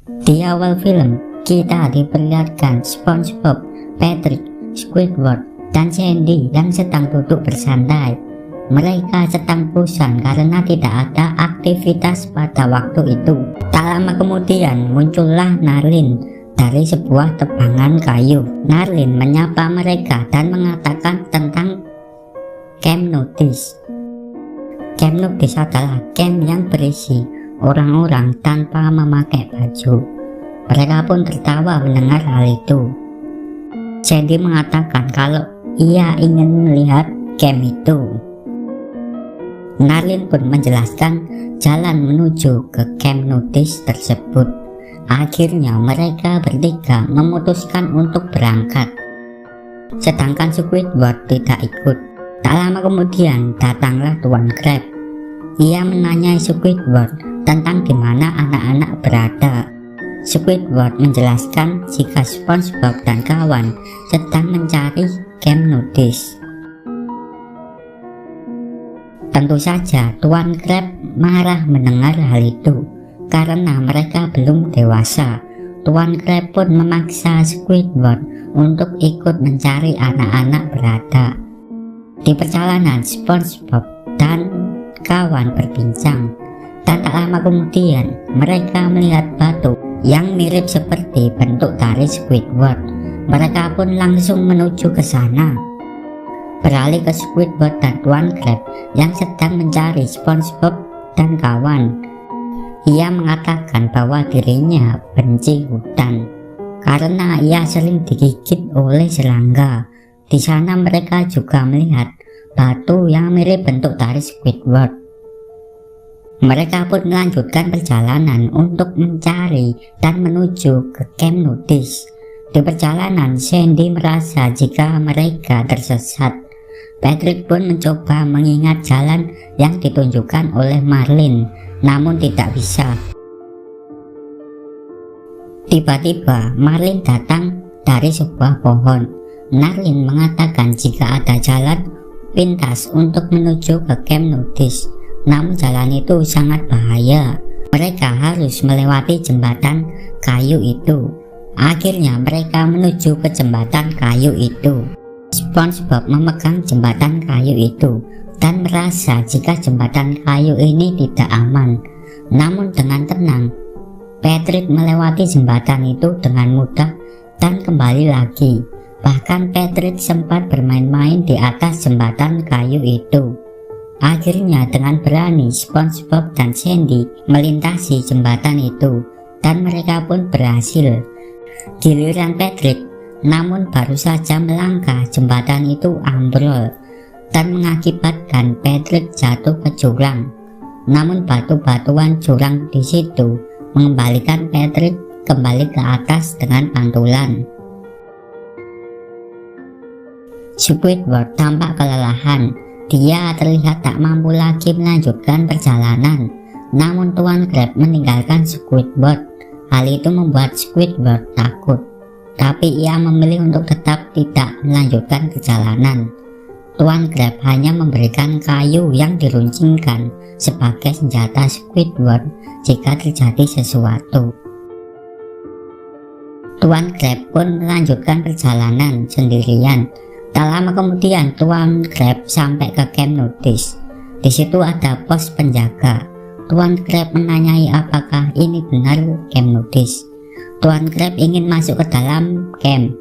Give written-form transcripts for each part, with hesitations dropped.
Di awal film, kita diperlihatkan SpongeBob, Patrick, Squidward, dan Sandy yang sedang duduk bersantai. Mereka sedang bosan karena tidak ada aktivitas pada waktu itu. Tak lama kemudian muncullah Narlin dari sebuah tebangan kayu. Narlin menyapa mereka dan mengatakan tentang Camp Notice. Camp Notice adalah camp yang berisi orang-orang tanpa memakai baju. Mereka pun tertawa mendengar hal itu. Sandy mengatakan kalau ia ingin melihat camp itu. Narlin pun menjelaskan jalan menuju ke Camp Notice tersebut. Akhirnya mereka bertiga memutuskan untuk berangkat. Sedangkan Squidward tidak ikut. Tak lama kemudian datanglah Tuan Crab. Ia menanyai Squidward tentang di mana anak-anak berada. Squidward menjelaskan jika SpongeBob dan kawan sedang mencari Camp Notice. Tentu saja Tuan Crab marah mendengar hal itu karena mereka belum dewasa. Tuan Crab pun memaksa Squidward untuk ikut mencari anak-anak berada. Di perjalanan, SpongeBob dan kawan berbincang, dan tak lama kemudian mereka melihat batu yang mirip seperti bentuk dari Squidward. Mereka pun langsung menuju ke sana. Beralih ke Squidward dan Tuan Crab yang sedang mencari SpongeBob dan kawan. Ia mengatakan bahwa dirinya benci hutan karena ia sering digigit oleh serangga. Di sana mereka juga melihat batu yang mirip bentuk dari Squidward. Mereka pun melanjutkan perjalanan untuk mencari dan menuju ke Camp Notice. Di perjalanan, Sandy merasa jika mereka tersesat. Patrick pun mencoba mengingat jalan yang ditunjukkan oleh Marlin, namun tidak bisa. Tiba-tiba Marlin datang dari sebuah pohon. Marlin mengatakan jika ada jalan pintas untuk menuju ke Camp Notice, namun jalan itu sangat bahaya. Mereka harus melewati jembatan kayu itu. Akhirnya mereka menuju ke jembatan kayu itu. SpongeBob memegang jembatan kayu itu dan merasa jika jembatan kayu ini tidak aman. Namun dengan tenang, Patrick melewati jembatan itu dengan mudah dan kembali lagi. Bahkan Patrick sempat bermain-main di atas jembatan kayu itu. Akhirnya dengan berani SpongeBob dan Sandy melintasi jembatan itu dan mereka pun berhasil. Giliran Patrick, namun baru saja melangkah jembatan itu ambrol dan mengakibatkan Patrick jatuh ke jurang. Namun batu-batuan jurang di situ mengembalikan Patrick kembali ke atas dengan pantulan. Squidward tampak kelelahan. Dia terlihat tak mampu lagi melanjutkan perjalanan. Namun Tuan Crab meninggalkan Squidward. Hal itu membuat Squidward takut. Tapi ia memilih untuk tetap tidak melanjutkan perjalanan. Tuan Crab hanya memberikan kayu yang diruncingkan sebagai senjata Squidward jika terjadi sesuatu. Tuan Crab pun melanjutkan perjalanan sendirian. Tak lama kemudian Tuan Crab sampai ke Camp Notice. Di situ ada pos penjaga. Tuan Crab menanyai apakah ini benar Camp Notice. Tuan Crab ingin masuk ke dalam camp,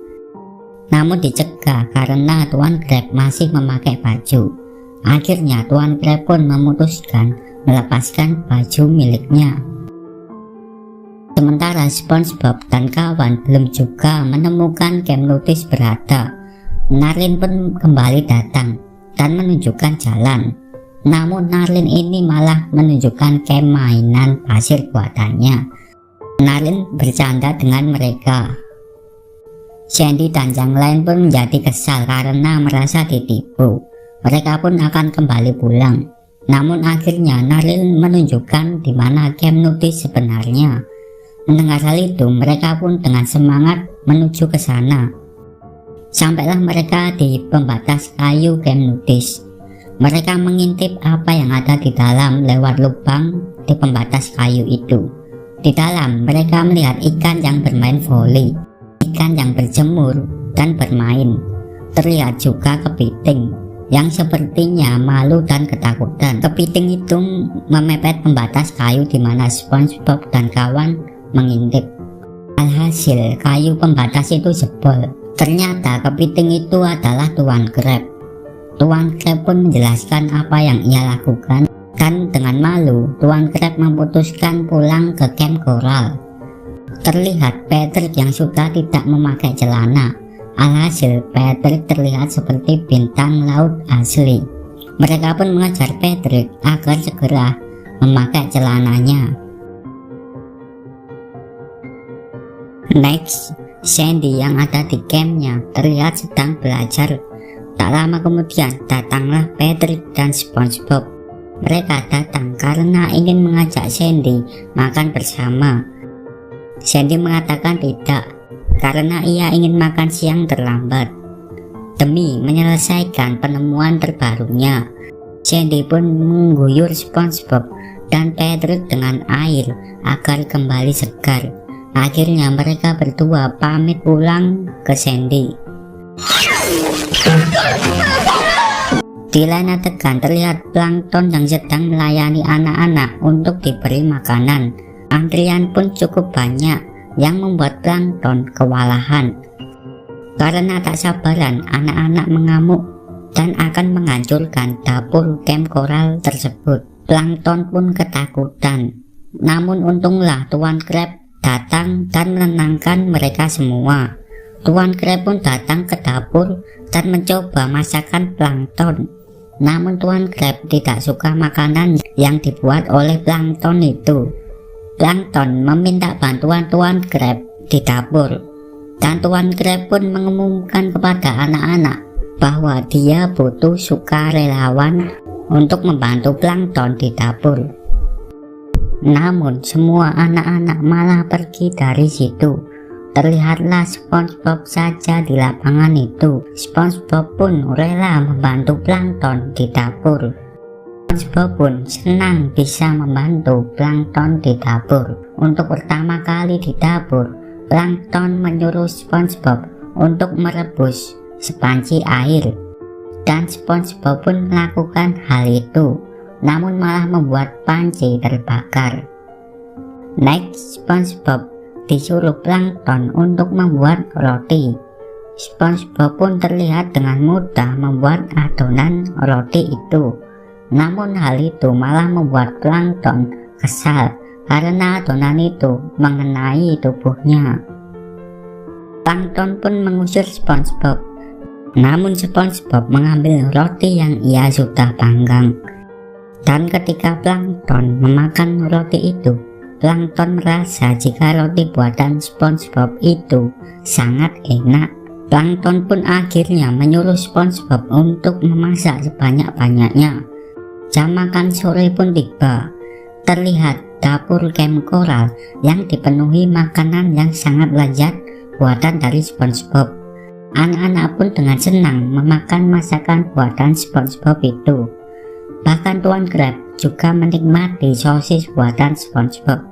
namun dicegah karena Tuan Crab masih memakai baju. Akhirnya Tuan Crab pun memutuskan melepaskan baju miliknya. Sementara SpongeBob dan kawan belum juga menemukan Camp Notice berada. Narlin pun kembali datang dan menunjukkan jalan. Namun Narlin ini malah menunjukkan camp mainan pasir buatannya. Narlin bercanda dengan mereka. Sandy dan yang lain pun menjadi kesal karena merasa ditipu. Mereka pun akan kembali pulang. Namun akhirnya Narlin menunjukkan di mana Camp Notice sebenarnya. Mendengar hal itu, mereka pun dengan semangat menuju ke sana. Sampailah mereka di pembatas kayu Camp Notice. Mereka mengintip apa yang ada di dalam lewat lubang di pembatas kayu itu. Di dalam mereka melihat ikan yang bermain voli, ikan yang berjemur dan bermain. Terlihat juga kepiting yang sepertinya malu dan ketakutan. Kepiting itu memepet pembatas kayu di mana SpongeBob dan kawan mengintip. Alhasil kayu pembatas itu jebol. Ternyata kepiting itu adalah Tuan Crab. Tuan Crab pun menjelaskan apa yang ia lakukan. Dan dengan malu, Tuan Crab memutuskan pulang ke camp koral. Terlihat Patrick yang sudah tidak memakai celana. Alhasil Patrick terlihat seperti bintang laut asli. Mereka pun mengajar Patrick agar segera memakai celananya. Next, Sandy yang ada di campnya terlihat sedang belajar. Tak lama kemudian datanglah Patrick dan SpongeBob. Mereka datang karena ingin mengajak Sandy makan bersama. Sandy mengatakan tidak karena ia ingin makan siang terlambat. Demi menyelesaikan penemuan terbarunya, Sandy pun mengguyur SpongeBob dan Patrick dengan air agar kembali segar. Akhirnya mereka berdua pamit pulang ke Sandy. Di lain adegan terlihat plankton yang sedang melayani anak-anak untuk diberi makanan. Antrian pun cukup banyak yang membuat plankton kewalahan. Karena tak sabaran, anak-anak mengamuk dan akan menghancurkan dapur camp koral tersebut. Plankton pun ketakutan. Namun untunglah Tuan Crab datang dan menenangkan mereka semua. Tuan Crab pun datang ke dapur dan mencoba masakan plankton. Namun Tuan Crab tidak suka makanan yang dibuat oleh plankton itu. Plankton meminta bantuan Tuan Crab di dapur. Dan Tuan Crab pun mengumumkan kepada anak-anak bahwa dia butuh sukarelawan untuk membantu plankton di dapur. Namun semua anak-anak malah pergi dari situ. Terlihatlah SpongeBob saja di lapangan itu. SpongeBob pun rela membantu plankton di dapur. SpongeBob pun senang bisa membantu plankton di dapur. Untuk pertama kali di dapur, plankton menyuruh SpongeBob untuk merebus sepanci air. Dan SpongeBob pun melakukan hal itu, namun malah membuat panci terbakar. Next, SpongeBob disuruh plankton untuk membuat roti. SpongeBob pun terlihat dengan mudah membuat adonan roti itu. Namun hal itu malah membuat plankton kesal karena adonan itu mengenai tubuhnya. Plankton pun mengusir SpongeBob. Namun SpongeBob mengambil roti yang ia sudah panggang. Dan ketika plankton memakan roti itu, plankton merasa jika roti buatan SpongeBob itu sangat enak. Plankton pun akhirnya menyuruh SpongeBob untuk memasak sebanyak-banyaknya. Jam makan sore pun tiba. Terlihat dapur camp koral yang dipenuhi makanan yang sangat lezat buatan dari SpongeBob. Anak-anak pun dengan senang memakan masakan buatan SpongeBob itu. Bahkan Tuan Crab juga menikmati sosis buatan SpongeBob.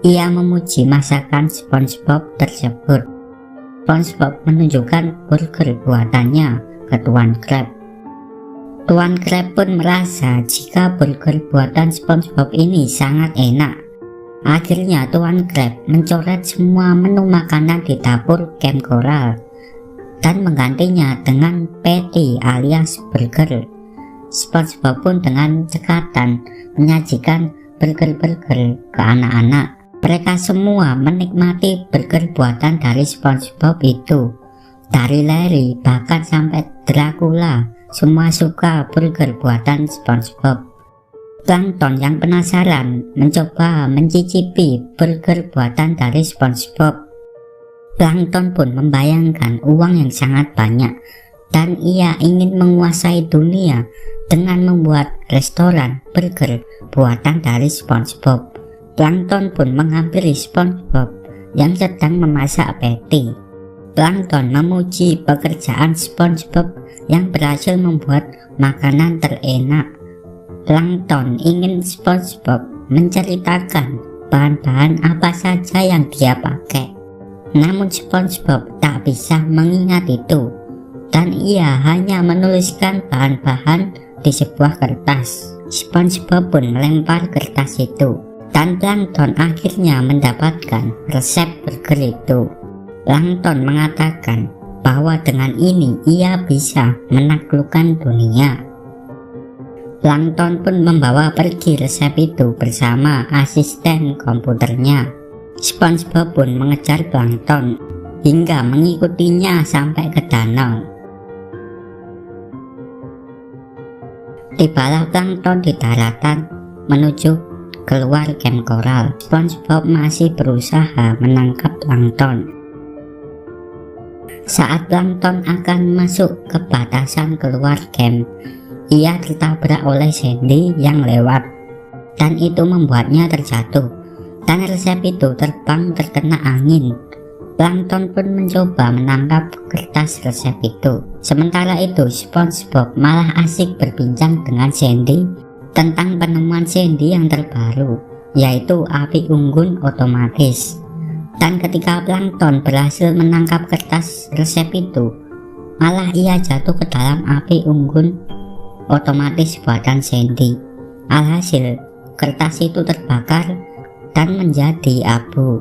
Ia memuji masakan SpongeBob tersebut. SpongeBob menunjukkan burger buatannya ke Tuan Crab. Tuan Crab pun merasa jika burger buatan SpongeBob ini sangat enak. Akhirnya Tuan Crab mencoret semua menu makanan di dapur camp koral dan menggantinya dengan patty alias burger. SpongeBob pun dengan cekatan menyajikan burger-burger ke anak-anak. Mereka semua menikmati burger buatan dari SpongeBob itu. Dari Larry bahkan sampai Dracula, semua suka burger buatan SpongeBob. Plankton yang penasaran mencoba mencicipi burger buatan dari SpongeBob. Plankton pun membayangkan uang yang sangat banyak dan ia ingin menguasai dunia dengan membuat restoran burger buatan dari SpongeBob. Plankton pun menghampiri SpongeBob yang sedang memasak patty. Plankton memuji pekerjaan SpongeBob yang berhasil membuat makanan terenak. Plankton ingin SpongeBob menceritakan bahan-bahan apa saja yang dia pakai. Namun SpongeBob tak bisa mengingat itu, dan ia hanya menuliskan bahan-bahan di sebuah kertas. SpongeBob pun melempar kertas itu, dan Plankton akhirnya mendapatkan resep burger itu. Plankton mengatakan bahwa dengan ini ia bisa menaklukkan dunia. Plankton pun membawa pergi resep itu bersama asisten komputernya. SpongeBob pun mengejar Plankton hingga mengikutinya sampai ke danau. Tibalah Plankton di daratan menuju keluar camp koral. SpongeBob masih berusaha menangkap Plankton. Saat Plankton akan masuk ke batasan keluar camp, ia tertabrak oleh Sandy yang lewat, dan itu membuatnya terjatuh, dan resep itu terbang terkena angin. Plankton pun mencoba menangkap kertas resep itu. Sementara itu SpongeBob malah asik berbincang dengan Sandy tentang penemuan Sandy yang terbaru, yaitu api unggun otomatis. Dan ketika Plankton berhasil menangkap kertas resep itu, malah ia jatuh ke dalam api unggun otomatis buatan Sandy. Alhasil kertas itu terbakar dan menjadi abu.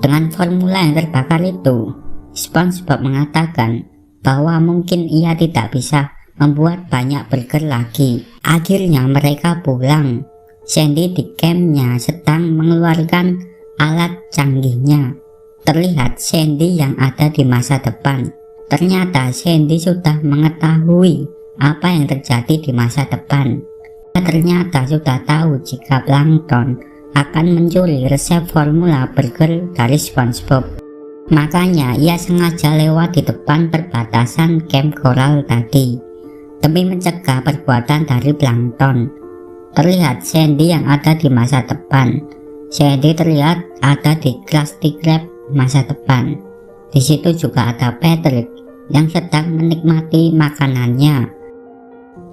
Dengan formula yang terbakar itu, SpongeBob mengatakan bahwa mungkin ia tidak bisa membuat banyak burger lagi. Akhirnya mereka pulang. Sandy di campnya sedang mengeluarkan alat canggihnya. Terlihat Sandy yang ada di masa depan. Ternyata Sandy sudah mengetahui apa yang terjadi di masa depan. Dia ternyata sudah tahu jika Plankton akan mencuri resep formula burger dari SpongeBob. Makanya ia sengaja lewat di depan perbatasan camp koral tadi demi mencegah perbuatan dari Plankton. Terlihat Sandy yang ada di masa depan. Sandy terlihat ada di Krusty Krab masa depan. Di situ juga ada Patrick yang sedang menikmati makanannya.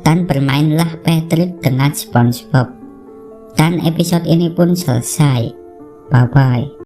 Dan bermainlah Patrick dengan SpongeBob. Dan episode ini pun selesai. Bye bye.